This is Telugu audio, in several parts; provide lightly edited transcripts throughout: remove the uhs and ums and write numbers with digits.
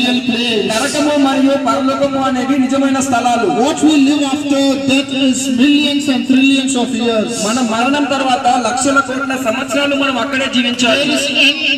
real place. నరకము మరియు పరలోకము అనేవి నిజమైన స్థలాలు. What we live after death is millions and trillions of years. మన మరణం తర్వాత లక్షల కోట్ల సంవత్సరాలు మనం అక్కడే జీవించాలి.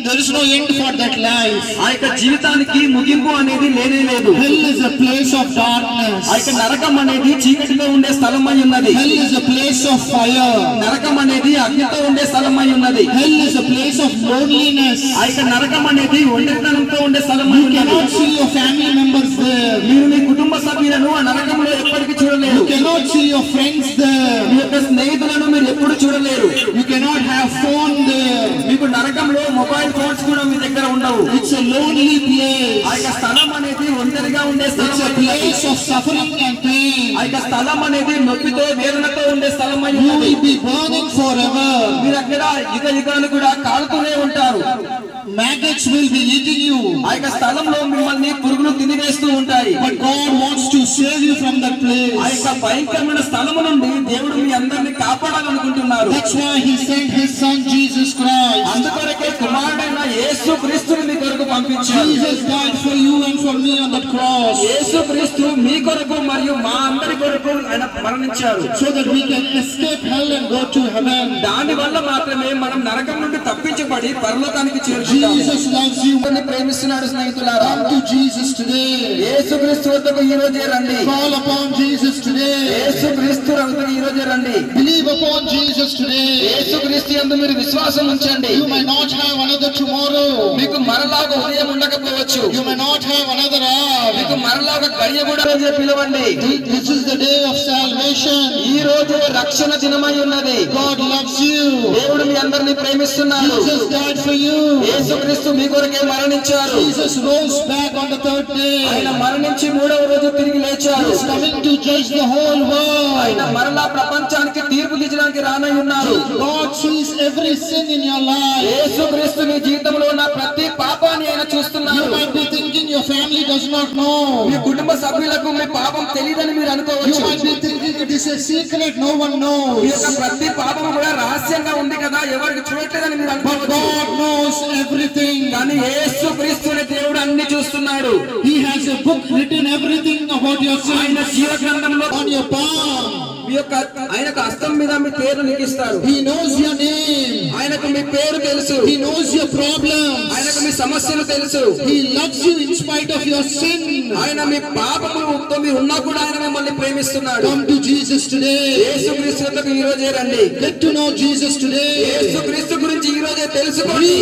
There is no end for that life. ఆ యొక్క జీవితానికి ముగింపు అనేది లేనే లేదు. Hell is a place of darkness. ఆ యొక్క నరకం అనేది చీకటిలో ఉండే స్థలమై ఉన్నది. Hell is a place of fire. నరకం అనేది అగ్నితో ఉండే స్థలమై ఉన్నది. Hell is a place of loneliness. ఆ యొక్క నరకం అనేది ఒంటరితనంతో ఉండే స్థలమై You ఉన్నది. cannot see your family members there. మీరు మీ కుటుంబ సభ్యులను ఆ నరకంలో ఎప్పటికీ చూడలేరు. You cannot see your friends there. మీ యొక్క స్నేహితులను మీరు ఎప్పుడు చూడలేరు. You cannot have phone there. మీకు నరకంలో మొబైల్ ఫోన్స్ కూడా మీ దగ్గర ఉండవు. It's a lonely place. ఆ యొక్క స్థలం అనేది ఒంటరిగా ఉండే It's a స్థలం. place of suffering and pain. ఆ యొక్క స్థలం అనేది నొప్పితో వేదనతో ఉండే స్థలం అయి You ఉన్నది. will be burning forever. మీరు అక్కడ యుగ యుగాలు కూడా కాలుతూనే ఉంటారు. Maggots will be eating you. ఆ యొక్క స్థలంలో మిమ్మల్ని పురుగులు తినివేస్తూ ఉంటాయి. But God wants to save you from that place. ఆ యొక్క భయంకరమైన స్థలము నుండి దేవుడు మీ అందరిని కాపాడాలనుకుంటున్నారు. That's why He sent His Son Jesus Christ. అందుకొరకే కుమారుడైన యేసు క్రీస్తుని మీ కొరకు పంపించారు. Jesus died for you and for me on that cross, యేసు క్రీస్తు మీ కొరకు మరియు మా అందరి కొరకు ఆయన మరణించారు. so that we can escape hell and go to heaven. దాని వల్ల మాత్రమే మనం నరకం నుండి తప్పించబడి పరలోకానికి చేరుకుంటాము. Jesus loves you. ప్రేమిస్తున్నాడు స్నేహితులారా. Come to Jesus today. యేసు క్రీస్తు వద్దకు ఈ రోజే రండి. Call upon Jesus today. యేసు క్రీస్తు వద్దకు ఈ రోజే రండి. Believe upon Jesus today. యేసు క్రీస్తు యందు మీరు విశ్వాసం ఉంచండి. You may not have another tomorrow. మీకు మరలాగా ఉదయం ఉండకపోవచ్చు. You may not have another hour. మీకు మరలాగా గడియ కూడా రోజే పిలవండి. This is the day of salvation. ఈ రోజు రక్షణ దినమై ఉన్నది. God loves you. దేవుడు మీ అందరిని ప్రేమిస్తున్నాడు. Jesus died for you. యేసు క్రీస్తు మీ కొరకే మరణించారు. Jesus rose back on the third day. ఆయన మరణించి మూడవ రోజు తిరిగి లేచారు. He is coming to judge the whole ఆయన world. మరలా ప్రపంచానికి తీర్పు తీర్చడానికి రానై ఉన్నారు. God sees every sin in your life. యేసు క్రీస్తు మీ జీవితంలో ఉన్న ప్రతి పాపాన్ని ఆయన చూస్తున్నారు. You might be thinking your family does not know. మీ కుటుంబ సభ్యులకు మీ పాపం తెలియదని మీరు You అనుకోవచ్చు. might be thinking it is a secret, no one me knows. యొక్క ప్రతి పాపం కూడా రహస్యంగా ఉంది కదా, ఎవరికి చూడట్లేదని మీరు But అనుకోవచ్చు. God knows everything. కానీ యేసు క్రీస్తు అనే దేవుడు అన్ని చూస్తున్నాడు. He has a book written everything about your ఆయన sins జీవ గ్రంథంలో on your palm. మీ యొక్క ఆయనకు హస్తం మీద మీ పేరు లిఖిస్తాడు. He knows your name. ఆయనకు మీ పేరు తెలుసు. He knows your problems. ఆయనకు మీ సమస్యలు తెలుసు. He loves you in spite of your sin. ఆయన మీ పాపములతో మీరు ఉన్నా కూడా ఆయన మిమ్మల్ని ప్రేమిస్తున్నాడు. Come to Jesus today. యేసు క్రీస్తు వద్దకు ఈ రోజే రండి. Get to know Jesus today. యేసు క్రీస్తు గురించి ఈ రోజే తెలుసుకోండి.